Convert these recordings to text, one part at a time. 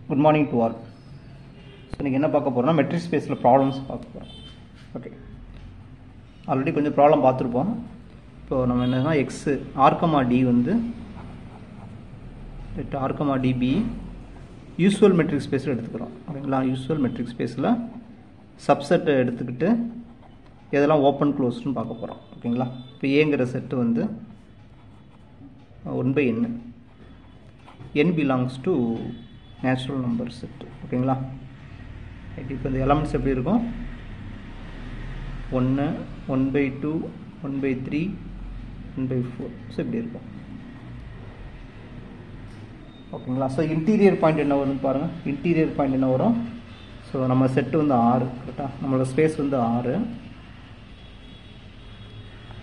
Good morning to all. So இன்னைக்கு என்ன பார்க்க போறோம்னா மெட்ரிக் ஸ்பேஸ்ல ப்ராப்ளம்ஸ் பார்க்க போறோம். ஓகே. ஆல்ரெடி கொஞ்சம் ப்ராப்ளம் பார்த்துருப்போம். இப்போ நம்ம என்னன்னா x r, d வந்து let r, d be usual metric ஸ்பேஸ்ல எடுத்துக்கிறோம். ஓகேங்களா? யூசுவல் மெட்ரிக் ஸ்பேஸ்ல சப்செட் எடுத்துக்கிட்டு எதெல்லாம் ஓப்பன் க்ளோஸ்னு பார்க்க போறோம். ஓகேங்களா? இப்போ ஏங்கிற செட் வந்து 1/n. n belongs to natural number set. ஓகேங்களா? இப்போ இந்த எலமெண்ட்ஸ் எப்படி இருக்கும்? 1, 1/2, 1/3, 1/4. ஸோ இப்படி இருக்கும். ஓகேங்களா? ஸோ இன்டீரியர் பாயிண்ட் என்ன வரும்னு பாருங்கள். இன்டீரியர் பாயிண்ட் என்ன வரும்? ஸோ நம்ம செட்டு வந்து 6, கரெக்டாக? நம்மளோட ஸ்பேஸ் வந்து 6.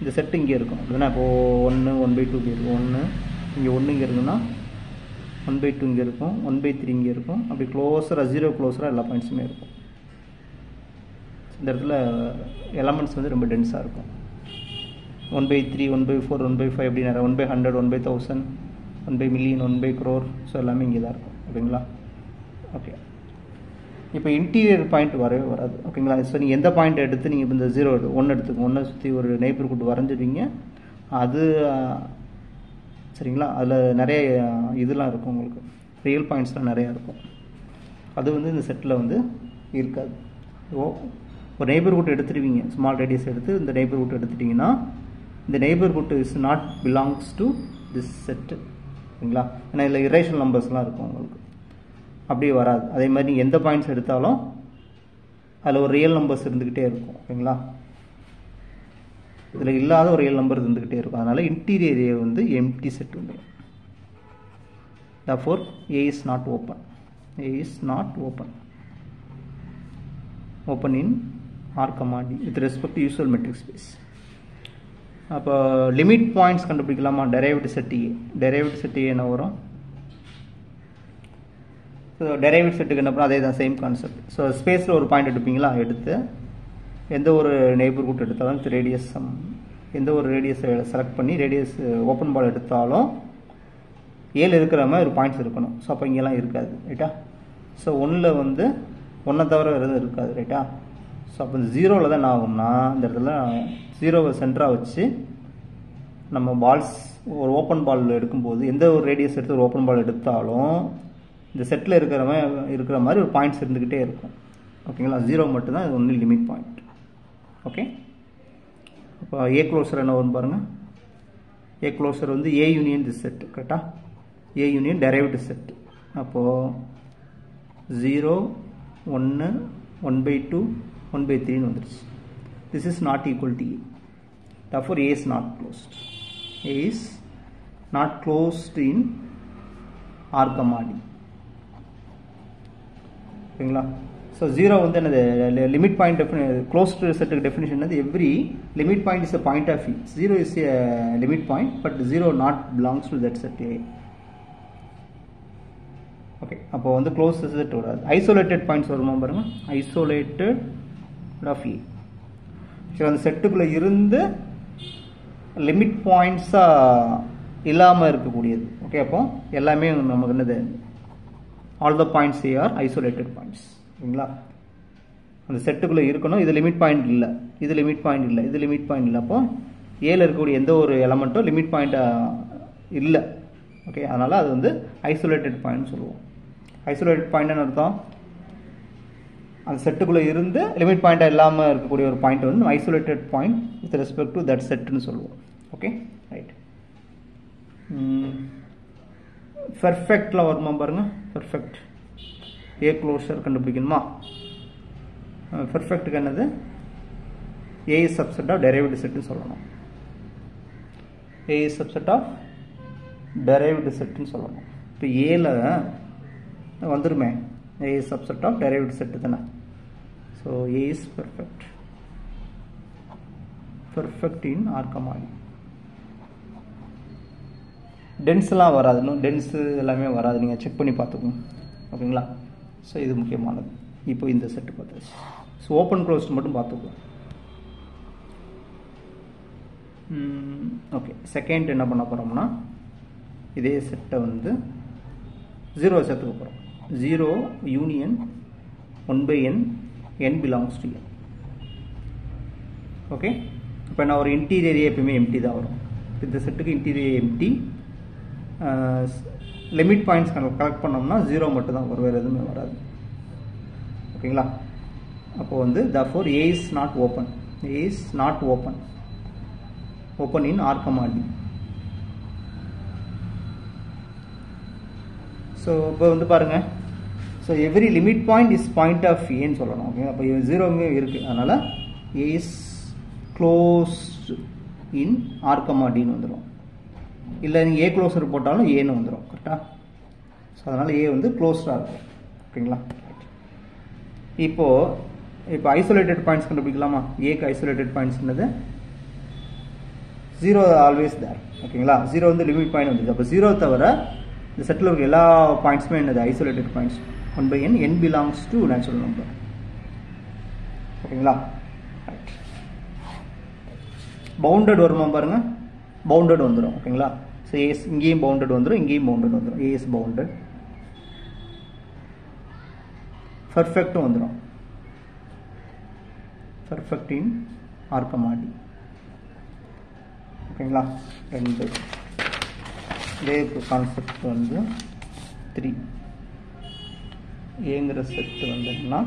இந்த செட்டு இங்கே இருக்கும் அப்படின்னா இப்போது 1, 1/2 இப்படி இருக்கும். 1 இங்கே 1 இங்கே இருக்குன்னா 1/2 இங்கே இருக்கும், 1/3 இங்கே இருக்கும். அப்படி க்ளோஸராக 0 க்ளோஸராக எல்லா பாயிண்ட்ஸுமே இருக்கும். இந்த இடத்துல எலமெண்ட்ஸ் வந்து ரொம்ப டென்ஸாக இருக்கும். 1/3, 1/4, 1/5 அப்படி நிறைய 1/100, 1/1000, 1/million, 1/crore. ஸோ எல்லாமே இங்கே தான் இருக்கும். ஓகேங்களா? ஓகே. இப்போ இன்டீரியர் பாயிண்ட் வரவே வராது. ஓகேங்களா? ஸோ நீங்கள் எந்த பாயிண்ட் எடுத்து நீங்கள் இப்போ இந்த 0 1 எடுத்துக்கோங்க. 1 சுற்றி ஒரு நெய்பர்ஹுட் வரைஞ்சிடுவீங்க. அது சரிங்களா? அதில் நிறைய இதெல்லாம் இருக்கும், உங்களுக்கு ரியல் பாயிண்ட்ஸ்லாம் நிறையா இருக்கும். அது வந்து இந்த செட்டில் வந்து இருக்காது. ஒரு நெய்பர்ஹுட் எடுத்துடுவீங்க, ஸ்மால் ரேடியஸ் எடுத்து இந்த நெய்பர்ஹுட் எடுத்துட்டிங்கன்னா இந்த neighbourhood is not belongs to this set. ஓகேங்களா? ஏன்னா இதில் இரேஷனல் நம்பர்ஸ்லாம் இருக்கும் உங்களுக்கு. அப்படியே வராது. அதே மாதிரி நீங்கள் எந்த பாயிண்ட்ஸ் எடுத்தாலும் அதில் ஒரு ரியல் நம்பர்ஸ் இருந்துக்கிட்டே இருக்கும். ஓகேங்களா? இதில் இல்லாத ஒரு ரியல் நம்பர் இருந்துக்கிட்டே இருக்கும். அதனால் இன்டீரியர் ஏ வந்து எம்டி செட் உண்டு. therefore A is not open. A is not open. Open in R, D with respect to usual metric space. அப்போ லிமிட் பாயிண்ட்ஸ் கண்டுபிடிக்கலாமா? Derived set A. Derived set A என்ன வரும்? So derived செட்டுக்கு என்ன பண்ணால் அதே தான், சேம் கான்செப்ட். ஸோ ஸ்பேஸில் ஒரு பாயிண்ட் எடுப்பீங்களா? எடுத்து எந்த ஒரு நெய்பர்ஹுட் எடுத்தாலும் ரேடியஸ் எந்த ஒரு ரேடியஸை செலக்ட் பண்ணி ரேடியஸ் ஓப்பன் பால் எடுத்தாலும் 7 இருக்கிற மாதிரி ஒரு பாயிண்ட்ஸ் இருக்கணும். ஸோ அப்போ இங்கெல்லாம் இருக்காது, ரைட்டா? ஸோ 1ல் வந்து 1 தவிர வேறு எதுவும் இருக்காது, ரைட்டா? ஸோ அப்போ இந்த 0ல் தான் என்ன ஆகும்னா இந்த இடத்துல 0வை சென்டராக வச்சு நம்ம பால்ஸ் ஒரு ஓப்பன் பால் எடுக்கும்போது எந்த ஒரு ரேடியஸ் எடுத்து ஒரு ஓப்பன் பால் எடுத்தாலும் இந்த செட்டில் இருக்கிற மாதிரி ஒரு பாயிண்ட்ஸ் இருந்துக்கிட்டே இருக்கும். ஓகேங்களா? 0 மட்டும்தான் இது ஒன்லி லிமிட் பாயிண்ட். ஓகே. இப்போ ஏ க்ளோசர் என்ன வரும் பாருங்கள். ஏ க்ளோசர் வந்து ஏ யூனியன் திஸ் செட், கரெக்டாக? A union derived set. அப்போது 0, 1, 1/2, 1/3 வந்துருச்சு. This is not equal to A. therefore A is not closed. A is not closed in R, D. ஓகேங்களா? So 0 வந்து என்னது? லிமிட் பாயிண்ட் க்ளோஸ்டு செட்டுக்கு definition வந்து every limit point is a point of E. 0 is a limit point but 0 not belongs to that set A. Okay. அப்போ வந்து closed set வராது. Isolated points வருமா பாருங்க. Isolated of A. ஸோ அந்த செட்டுக்குள்ளே இருந்து limit பாயிண்ட்ஸாக இல்லாமல் இருக்கக்கூடியது. ஓகே. அப்போ எல்லாமே நமக்கு என்னது? All the points A are isolated points. ஓகேங்களா? அந்த செட்டுக்குள்ளே இருக்கணும். இது லிமிட் பாயிண்ட் இல்லை, இது லிமிட் பாயிண்ட் இல்லை, இது லிமிட் பாயிண்ட் இல்லை. அப்போ ஏல இருக்கக்கூடிய எந்த ஒரு எலமெண்ட்டும் லிமிட் பாயிண்ட்டாக இல்லை. ஓகே. அதனால் அது வந்து ஐசோலேட்டட் பாயிண்ட் சொல்லுவோம். ஐசோலேட்டட் பாயிண்ட்னு அர்த்தம் அந்த செட்டுக்குள்ளே இருந்து லிமிட் பாயிண்ட்டாக இல்லாமல் இருக்கக்கூடிய ஒரு பாயிண்ட் வந்து isolated point with respect to that செட்டுன்னு சொல்லுவோம். Okay, right. பெர்ஃபெக்டில் வருமா பாருங்கள். பெர்ஃபெக்ட் ஏ க்ளோஷர் கண்டுபிடிக்கணுமா? பெர்ஃபெக்ட்டுக்கு என்னது? A is subset of derived செட்டுன்னு சொல்லணும். A is subset of derived செட்டுன்னு சொல்லணும். இப்போ ஏல வந்துருமே A is subset of derived set தானே. So A is perfect. Perfect in R, D. டென்ஸ்லாம் வராது. இன்னும் டென்ஸு எல்லாமே வராது. நீங்கள் செக் பண்ணி பார்த்துக்கோங்க. ஓகேங்களா? ஸோ இது முக்கியமானது. இப்போ இந்த செட்டு பார்த்தாச்சு. ஸோ ஓப்பன் க்ளோஸ்டு மட்டும் பார்த்துக்கலாம். ஓகே. செகண்ட் என்ன பண்ண போகிறோம்னா இதே செட்டை வந்து 0 சேர்த்துக்க போகிறோம். 0 union 1 by n, n belongs to n. Okay, இப்போ நான் ஒரு இன்டீரியர் எப்பவுமே எம்டி தான் வரும். இந்த செட்டுக்கு interior empty, limit points collect பண்ணோம்னா 0 மட்டும் தான் வரும், வேறு எதுவுமே வராது. ஓகேங்களா? அப்போ வந்து therefore A is not open. A is not open. Open in R, D. So இப்போ வந்து பாருங்க, so every limit point is point of ஏன்னு சொல்லணும். ஓகே, அப்போ 0மே இருக்குது, அதனால் A is closed in R, Dன்னு வந்துடும். இல்லை நீங்கள் A க்ளோஸர் போட்டாலும் ஏன்னு வந்துடும். கரெக்டாக? ஸோ அதனால் A வந்து க்ளோஸ்டாக இருக்கும். ஓகேங்களா? இப்போ ஐசோலேட்டட் பாயிண்ட்ஸ் கண்டுபிடிக்கலாமா? ஏக்கு ஐசோலேட்டட் பாயிண்ட்ஸ் என்னது? 0 ஆல்வேஸ் தேர். ஓகேங்களா? 0 வந்து லிமிட் பாயிண்ட் வந்துச்சு. அப்போ 0 தவிர இந்த செட்டில் இருக்க எல்லா பாயிண்ட்ஸுமே என்னது? Isolated points. 1 by n, n belongs to natural number. ஓகேங்களா? ரைட். பவுண்டட் வருமா பாருங்க, பவுண்டட் வந்துடும். ஓகேங்களா? ஸோ ஏஸ் இங்கேயும் பவுண்டட் வந்துடும், இங்கேயும் பவுண்டட் வந்துடும். As bounded. பர்ஃபெக்டும் வந்துடும். perfect in R, D. ஓகேங்களா? 2. இதே கான்செப்ட் வந்து 3. ஏங்கிற செட் வந்துன்னா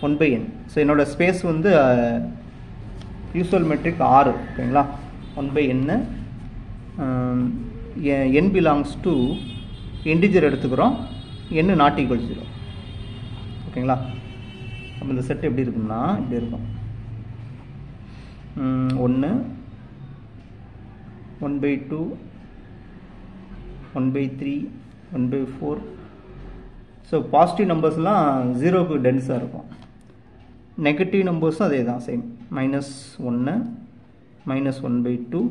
1 by n. ஸோ என்னோட ஸ்பேஸ் வந்து யூஸ்வல் மெட்ரிக் 6. ஓகேங்களா? 1 by n, n belongs to integer எடுத்துக்கிறோம், n not equal to 0. ஓகேங்களா? அப்போ இந்த செட் எப்படி இருக்குன்னா இப்படி இருக்கும். 1, 1 by 2, 1 by 3, 1 by 4. So positive நம்பர்ஸ்லாம் 0க்கு டென்ஸாக இருக்கும். நெகட்டிவ் நம்பர்ஸும் அதே தான், சேம். -1, -1 by 2,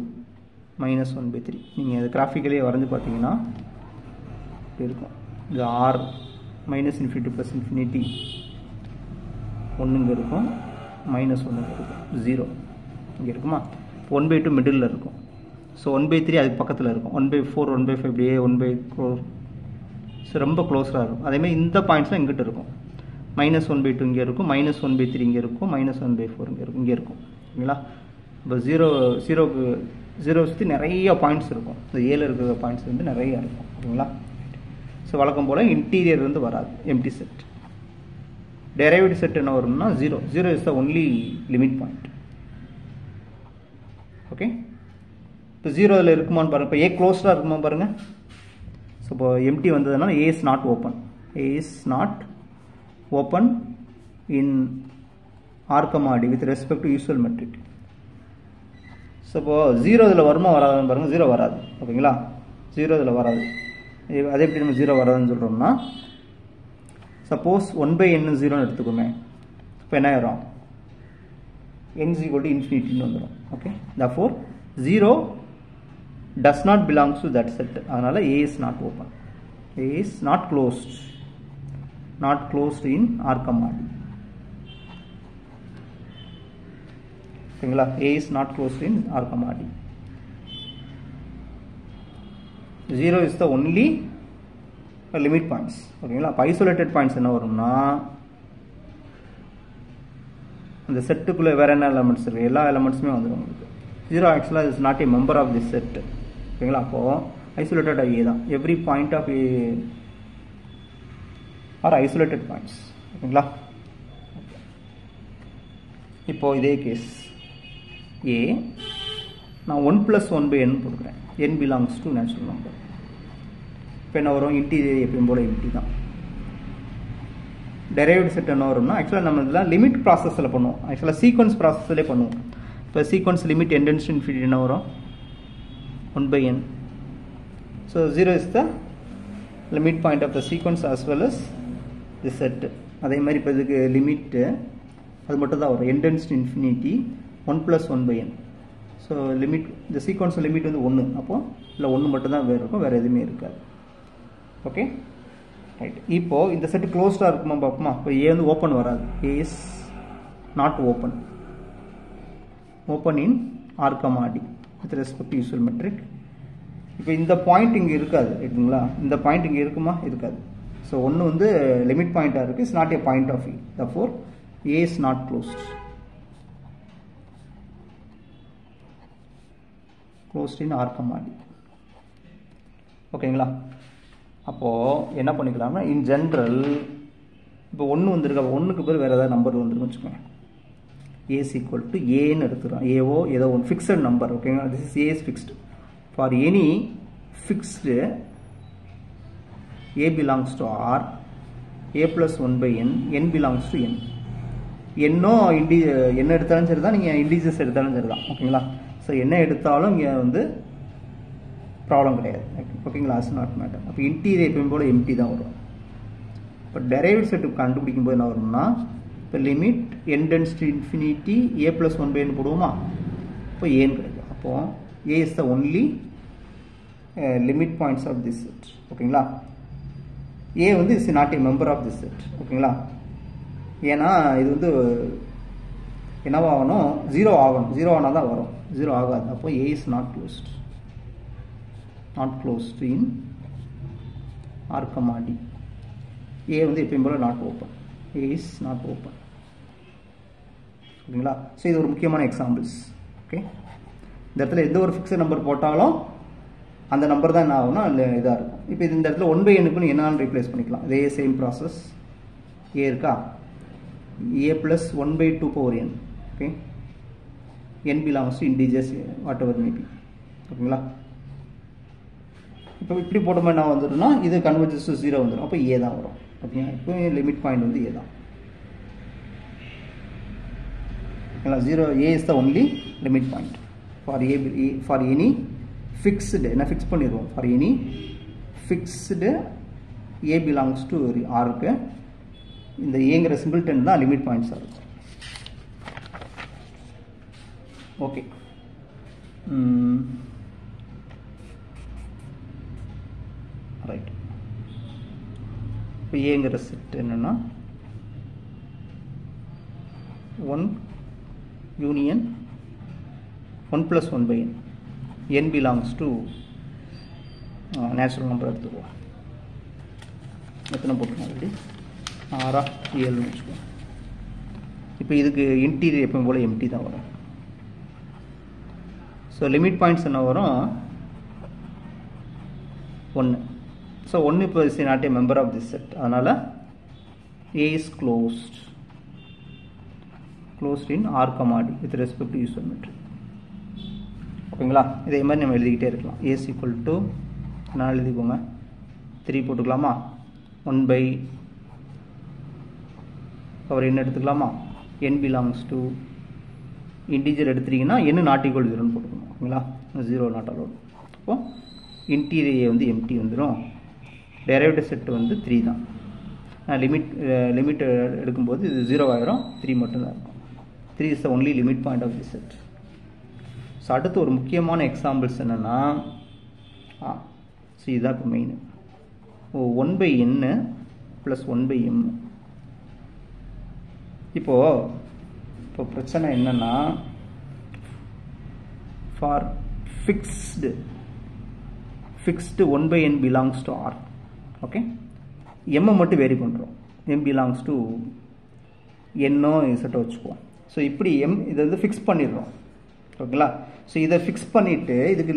-1 by 3. நீங்கள் அது கிராஃபிக்கலே வரைஞ்சி பார்த்தீங்கன்னா இப்படி இருக்கும். இது R -infinity + infinity 1 இங்கே இருக்கும், -1 இங்கே இருக்கும், 0 இங்கே இருக்குமா? 1 by 2 மிடில் இருக்கும். ஸோ 1 by 3 அதுக்கு பக்கத்தில் இருக்கும். 1 by 4, 1 by 5 இப்படியே 1 by 4. ஸோ ரொம்ப க்ளோஸாக இருக்கும். அதேமாதிரி இந்த பாயிண்ட்ஸ்லாம் இங்கிட்ட இருக்கும். -1 by 2 இங்கே இருக்கும், -1 by 3 இங்கே இருக்கும், -1 by 4 இங்கே இருக்கும். ஓகேங்களா? இப்போ 0 சுற்றி நிறைய பாயிண்ட்ஸ் இருக்கும். இந்த ஏல இருக்கிற பாயிண்ட்ஸ் வந்து நிறைய இருக்கும். ஓகேங்களா? ஸோ வழக்கம் போல் இன்டீரியர் வந்து வராது, எம்டி செட். டெரைவேட்டிவ் செட் என்ன வரும்னா 0. 0 is the only limit point. Okay, இப்போ 0 அதில் இருக்குமான்னு பாருங்கள். இப்போ ஏ க்ளோஸ்டாக இருக்குமா பாருங்கள். ஸோ இப்போ எம்டி வந்ததுனால A is not open. A is not open in R, d with respect to usual metric. So இப்போ 0 இதில் வருமா வராதுன்னு பாருங்கள். 0 வராது. ஓகேங்களா? 0 இதில் வராது. அதே எப்படி நம்ம 0 வராதுன்னு சொல்கிறோம்னா, சப்போஸ் 1 by n 0ன்னு எடுத்துக்கோமே. இப்போ என்ன ஆயிரும்? n is equal to infinity வந்துடும். Okay, therefore 0 does not belongs to that set. அதனால் A is not open. A is not closed. Not closed in R, D. ஓகேங்களா? A is not closed in R, D. 0 is the only limit points. ஓகேங்களா? அப்போ isolated points என்ன வரும்னா, அந்த செட்டுக்குள்ளே வேறு என்ன elements இருக்குது, எல்லா எலமெண்ட்ஸுமே வந்துடும் உங்களுக்கு. 0 ஆக்சுவலாக is not a member of this set. ஓகேங்களா? அப்போது ஐசோலேட்டட் ஏ தான். Every point of A are isolated points. ஓகேங்களா? இப்போது இதே கேஸ் ஏ, நான் 1 + 1 by n கொடுக்குறேன். n belongs to natural number. இப்போ என்ன வரும்? இன்டீரியர் எப்பயும் போல எம்டி தான். டெரைவேட்டிவ் செட் என்ன வரும்னா, ஆக்சுவலாக நம்ம இதெல்லாம் லிமிட் ப்ராசஸில் பண்ணுவோம். ஆக்சுவலாக சீக்வன்ஸ் ப்ராசஸ்லேயே பண்ணுவோம். இப்போ சீக்வன்ஸ் லிமிட் n → infinity என்ன வரும்? 1 by n. So 0 is the limit point of the sequence as well as the set. அதே மாதிரி இப்போ இதுக்கு லிமிட்டு அது மட்டும் தான் வரும். n → infinity 1 + 1 by n. So limit, இந்த சீக்வன்ஸ் லிமிட் வந்து 1. அப்போது இல்லை 1 மட்டும் தான் வேறு இருக்கும், வேறு எதுவுமே இருக்காது. Okay, right. இப்போது இந்த செட்டு க்ளோஸ்டாக இருக்குமா பார்ப்போமா? இப்போ ஏ வந்து ஓப்பன் வராது. A is not open. Open in R, d with respect to usual metric. இப்போ இந்த பாயிண்ட் இங்கே இருக்காது. இருக்குங்களா? இந்த பாயிண்ட் இங்கே இருக்குமா? இருக்காது. ஸோ ஒன்று வந்து லிமிட் பாயிண்டாக இருக்குது, it's not a point of E. therefore A is not closed. closed in R, D. ஓகேங்களா? அப்போது என்ன பண்ணிக்கலாம்னா இன் ஜென்ரல் இப்போ ஒன்று வந்துருக்கு, அப்போ ஒன்றுக்கு பேர் வேறு ஏதாவது நம்பர் வந்துருக்குன்னு வச்சுக்கோங்க. A is equal to Aன்னு எடுத்துக்கிறோம். ஏஓ ஏதோ ஒன்று ஃபிக்ஸட் நம்பர். ஓகேங்களா? This is A is fixed. For any fixed A belongs to R, A plus 1 by N, N belongs to N. என்னோ என்ன எடுத்தாலும் சரி தான், நீங்கள் இண்டிஜஸ் எடுத்தாலும் சரி தான். ஓகேங்களா? ஸோ என்ன எடுத்தாலும் இங்கே வந்து ப்ராப்ளம் கிடையாது. ஓகேங்களா? It's not matter. அப்போ இன்டீரியர் எப்பயும் போல் எம்டி தான் வரும். இப்போ டெரைவ்ட் செட்டு கண்டுபிடிக்கும் போது என்ன வரும்னா, இப்போ limit n tends to infinity A plus 1 by N போடுவோமா? இப்போ ஏன்னு கிடைக்கும். அப்போது A is the only limit points of this set. ஓகேங்களா? A வந்து is not a member of this set. ஓகேங்களா? ஏன்னா இது வந்து என்னவாகணும், 0 ஆகணும். 0 ஆனால் தான் வரும், 0 ஆகாது. அப்போ A is not closed. not closed in R, D. A வந்து எப்பயும் போல not open. A is not open. ஓகேங்களா? ஸோ இது ஒரு முக்கியமான எக்ஸாம்பிள்ஸ். ஓகே, இந்த இடத்துல எந்த ஒரு ஃபிக்ஸட் நம்பர் போட்டாலும் அந்த நம்பர் தான் என்ன ஆகும்னா இல்லை இதாக இருக்கும். இப்போ இந்த இடத்துல 1 by Nக்குன்னு என்னன்னு ரீப்ளேஸ் பண்ணிக்கலாம். இதே சேம் ப்ராசஸ். A இருக்கா, A plus 1 by 2 power N. Okay, N belongs to integers whatever may be. ஓகேங்களா? இப்போ இப்படி போட்டோம்னா என்ன வந்துடும்னா இது கன்வர்ஜஸ் டு 0 வந்துடும். அப்போ A தான் வரும். ஓகேங்களா? இப்போ லிமிட் பாயிண்ட் வந்து A தான். ஓகேங்களா? 0 A is the only limit point for A, for any fixed. என்ன ஃபிக்ஸ் பண்ணிடுவோம், for any fixed A belongs to R க்கு இந்த ஏங்கிற சிம்பிள்டன் தான் லிமிட் பாயிண்ட்ஸாக இருக்கும். Okay, right. இப்போ ஏங்கிற செட் என்னன்னா 1 union 1 plus 1 by N. N belongs to natural number எடுத்துக்குவோம். எத்தனை போட்டுருக்கோம் ஆல்ரெடி, 6 7 வச்சுக்குவோம். இப்போ இதுக்கு இன்டீரியர் எப்பவும் போல் எம்டி தான் வரும். ஸோ லிமிட் பாயிண்ட்ஸ் என்ன வரும், 1. ஸோ 1 இப்போ is not a member of this set. அதனால் A is closed in R, D with respect to user metric. ஓகேங்களா? இதே மாதிரி நம்ம எழுதிக்கிட்டே இருக்கலாம். A is equal to நான் எழுதிக்கோங்க 3 போட்டுக்கலாமா, 1 by power N எடுத்துக்கலாமா, N belongs to இன்டிஜர் எடுத்துட்டீங்கன்னா N not equal to 0 போட்டுக்கணும். ஓகேங்களா? 0 not allowed. அப்போ இன்டீரியர் வந்து எம்டி வந்துடும். டெரைவேட்டிவ் செட் வந்து 3 தான். லிமிட் எடுக்கும்போது இது 0 ஆயிரும், 3 மட்டும்தான் இருக்கும். 3 is the only limit point of this set. So அடுத்து ஒரு முக்கியமான எக்ஸாம்பிள்ஸ் என்னென்னா, ஸோ இதுதான் இப்போ main. 1 by N plus 1 by M. இப்போ பிரச்சனை என்னென்னா, for fixed 1 by N belongs to R. Okay, M மட்டும் வேரி பண்ணுறோம். M belongs to N செட்டை வச்சுக்குவோம். ஸோ இப்படி இதை வந்து ஃபிக்ஸ் பண்ணிடுறோம். ஓகேங்களா? ஸோ இதை ஃபிக்ஸ் பண்ணிவிட்டு இதுக்கு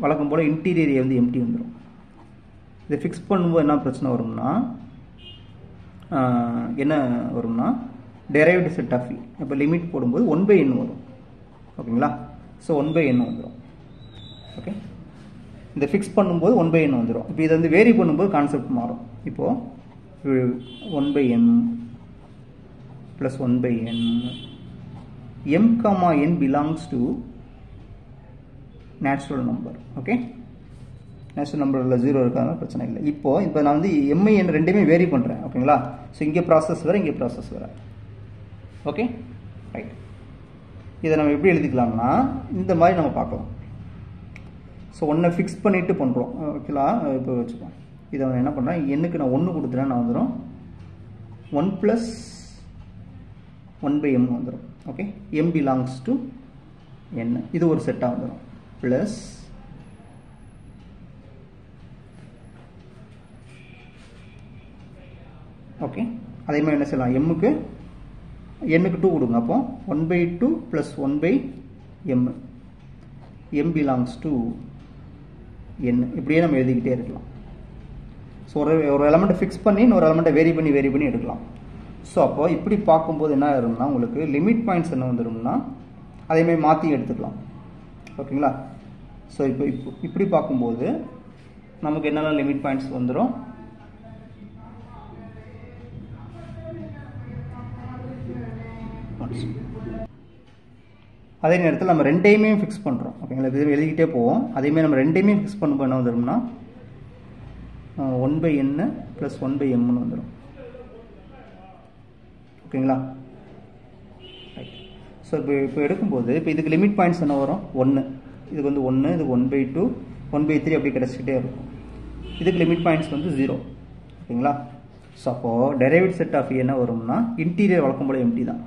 வழக்கம் போல் இன்டீரியர் வந்து எம்டி வந்துடும். இதை ஃபிக்ஸ் பண்ணும்போது என்ன பிரச்சனை வரும்னா, டெரைவ்டு செட் ஆஃப் E. இப்போ லிமிட் போடும்போது 1 by N வரும். ஓகேங்களா? ஸோ 1 by N வந்துடும். ஓகே, இந்த ஃபிக்ஸ் பண்ணும்போது 1 by N வந்துடும். இப்போ இதை வந்து வேரி பண்ணும்போது கான்செப்ட் மாறும். இப்போது 1 by M plus 1 by N, M, N belongs to natural number. Okay, natural நம்பரில் 0 இருக்காங்க, பிரச்சனை இல்லை. இப்போ நான் வந்து எம்ஐ என் ரெண்டுமே வேரி பண்ணுறேன். ஓகேங்களா? ஸோ இங்கே ப்ராசஸ் வேறு, இங்கே ப்ராசஸ் வேறு. Okay, right. இதை நம்ம எப்படி எழுதிக்கலாம்னா இந்த மாதிரி நம்ம பார்க்கலாம். ஸோ 1 ஃபிக்ஸ் பண்ணிவிட்டு பண்ணுறோம். ஓகேங்களா? இப்போ வச்சுக்கோம். இதை நான் என்ன பண்ணுறேன், எண்ணுக்கு நான் 1 கொடுத்துட்டேன், நான் வந்துடும் 1 + 1 by M வந்துடும். Okay, M belongs to N. இது ஒரு செட்டாக வந்துடும். ப்ளஸ் ஓகே, அதே மாதிரி என்ன செய்யலாம், எம்முக்கு எண்ணுக்கு 2 கொடுங்க. அப்போ 1/2 + 1/m, m belongs to n. இப்படியே நம்ம எழுதிக்கிட்டே இருக்கலாம். ஸோ ஒரு எலமெண்ட்டை ஃபிக்ஸ் பண்ணி ஒரு எலமெண்ட்டை வேரி பண்ணி எடுக்கலாம். ஸோ அப்போ இப்படி பார்க்கும்போது என்ன ஆயிரும்னா உங்களுக்கு லிமிட் பாயிண்ட்ஸ் என்ன வந்துடும்னா அதேமாதிரி மாற்றி எடுத்துக்கலாம். ஓகேங்களா? ஸோ இப்போ இப்படி பார்க்கும்போது நமக்கு என்னெல்லாம் லிமிட் பாயிண்ட்ஸ் வந்துடும், அதே நேரத்தில் நம்ம ரெண்டையுமே ஃபிக்ஸ் பண்ணுறோம். ஓகேங்களா? இது எழுதிக்கிட்டே போவோம். அதேமாதிரி நம்ம ரெண்டையுமே ஃபிக்ஸ் பண்ணும்போது என்ன வந்துடும்னா 1/n + 1/mன்னு வந்துடும். ஓகேங்களா? ரைட். ஸோ இப்போ எடுக்கும்போது இப்போ இதுக்கு லிமிட் பாயிண்ட்ஸ் என்ன வரும், 1, இதுக்கு வந்து 1, இதுக்கு 1/2, 1/3 அப்படி கிடச்சிக்கிட்டே இருக்கும். இதுக்கு லிமிட் பாயிண்ட்ஸ் வந்து 0. ஓகேங்களா? ஸோ அப்போது டெரைவேட் செட் ஆஃப் என்ன வரும்னா இன்டீரியர் வழக்கம் போல் எம்டி தான்.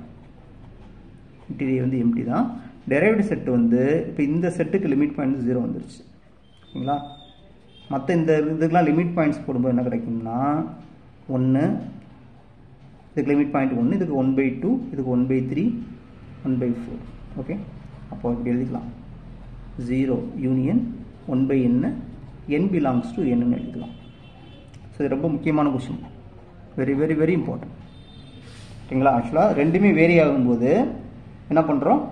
இன்டீரியர் வந்து எம்டி தான். டெரைவேட் செட் வந்து இப்போ இந்த செட்டுக்கு லிமிட் பாயிண்ட்ஸ் 0 வந்துருச்சு. ஓகேங்களா? மற்ற இந்த இதுக்கெலாம் லிமிட் பாயிண்ட்ஸ் போடும்போது என்ன கிடைக்கும்னா 1, இதுக்கு லிமிட் பாயிண்ட் 1, இதுக்கு 1/2, இதுக்கு 1/3, 1/4. ஓகே, அப்போ இப்படி எழுதிக்கலாம் 0 union 1/n, n belongs to n ன்னு எழுதிக்கலாம். ஸோ இது ரொம்ப முக்கியமான question, very very very important. ஓகேங்களா? ஆக்சுவலாக ரெண்டுமே வேரி ஆகும்போது என்ன பண்ணுறோம்,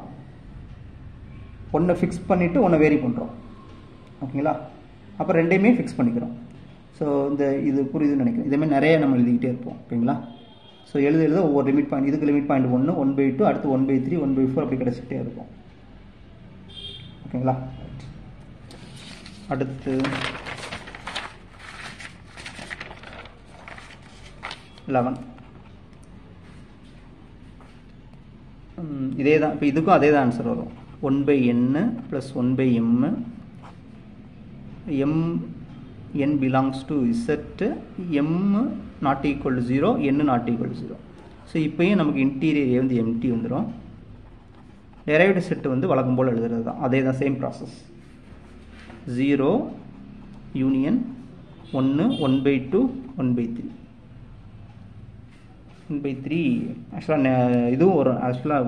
ஒன்றை ஃபிக்ஸ் பண்ணிவிட்டு ஒன்றை வேரி பண்ணுறோம். ஓகேங்களா? அப்போ ரெண்டையுமே ஃபிக்ஸ் பண்ணிக்கிறோம். ஸோ இது புரியுதுன்னு நினைக்கிறேன். இதேமாதிரி நிறைய நம்ம எழுதிக்கிட்டே இருப்போம். ஓகேங்களா? ஸோ எழுத ஒவ்வொரு லிமிட் பாயிண்ட், இதுக்கு லிமிட் பாயிண்ட் 1, 1/2, அடுத்து 1/3, 1/4 அப்படி கிடச்சிக்கிட்டே இருக்கும். ஓகேங்களா? அடுத்து 11. இதே தான், இப்போ இதுக்கும் அதே தான் ஆன்சர் வரும். 1/n + 1/m, n belongs to z, m not equal to 0, n not equal to 0. So இப்போயும் நமக்கு இன்டீரியர் வந்து எம்டி வந்துடும். டெரைவேட் செட்டு வந்து வழக்கம் போல் எழுதுறது தான், அதே தான், சேம் ப்ராசஸ். 0 யூனியன் 1, 1/2, 1/3. 1/3 ஆக்சுவலாக இதுவும் வரும். ஆக்சுவலாக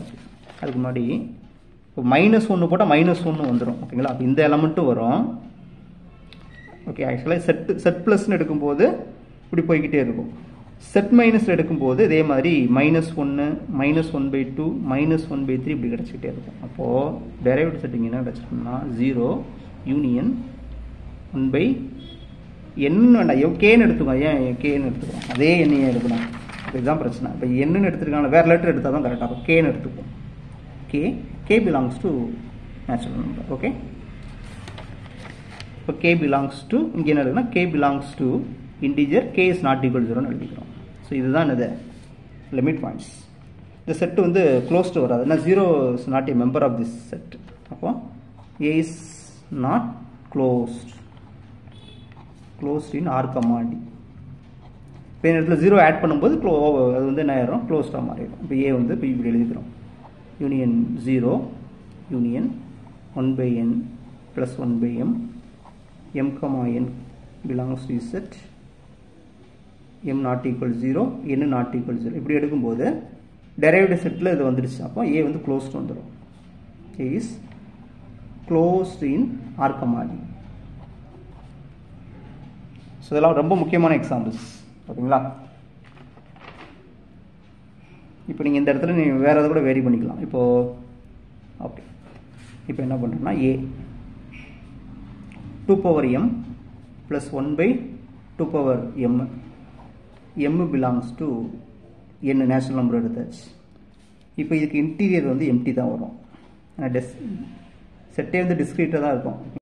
ஓகே, அதுக்கு முன்னாடி இப்போ -1 போட்டால் -1 வந்துடும். ஓகேங்களா? அப்போ இந்த எலமெண்ட்டும் வரும். ஓகே, ஆக்சுவலாக செட் ப்ளஸ்ன்னு எடுக்கும்போது இப்படி போய்கிட்டே இருக்கும். செட் மைனஸ் எடுக்கும்போது இதே மாதிரி -1, -1/2, -1/3 இப்படி கிடச்சிக்கிட்டே இருக்கும். அப்போது டெரைவேட் செட்டிங் என்ன கிடச்சிருக்குன்னா 0 யூனியன் 1/n வேண்டாம், கேன்னு எடுத்துக்கோங்க. ஏன் கேன்னு எடுத்துக்கோங்க, அதே எண்ணையே எடுக்கணும். இதுதான் பிரச்சனை. இப்போ என்னன்னு எடுத்துருக்காங்க, வேறு லெட்டர் எடுத்தால் தான் கரெக்டாக இருக்கும். கேன்னு எடுத்துப்போம். K belongs to natural number. Okay, இப்போ கே பிலாங்ஸ் டு, இங்கே என்ன இருக்குன்னா k belongs to integer, k is not equal 0ன்னு எழுதிக்கிறோம். ஸோ இதுதான் இது லிமிட் பாயிண்ட்ஸ். இந்த செட்டு வந்து க்ளோஸ்டு வராது, ஏன்னா 0 is not a member of this set. அப்போ A is not closed in R comma d. இப்போ இந்த இடத்துல 0 ஆட் பண்ணும்போது அது வந்து என்ன ஆயிரும், க்ளோஸ்டாக மாறிடும். இப்போ ஏ வந்து இப்போ இப்படி எழுதிக்கிறோம். Union 0 union 1/n + 1/m, m, n belongs to z, m not equal 0, n not equal 0. இப்படி எடுக்கும்போது டெரைவேட் செட்டில் இது வந்துடுச்சு. அப்போ ஏ வந்து க்ளோஸ்ட் வந்துடும். A is closed in R comma d. So இதெல்லாம் ரொம்ப முக்கியமான எக்ஸாம்பிள்ஸ். ஓகேங்களா? இப்போ நீங்கள் இந்த இடத்துல நீங்கள் வேறு எதை கூட வேரி பண்ணிக்கலாம். இப்போது ஓகே, இப்போ என்ன பண்ணுறோன்னா ஏ 2/m + 1/2/m, m belongs to n natural number எடுத்தாச்சு. இப்போ இதுக்கு இன்டீரியர் வந்து எம்டி தான் வரும். செட்டே வந்து டிஸ்க்ரீட்டாக தான் இருக்கும்.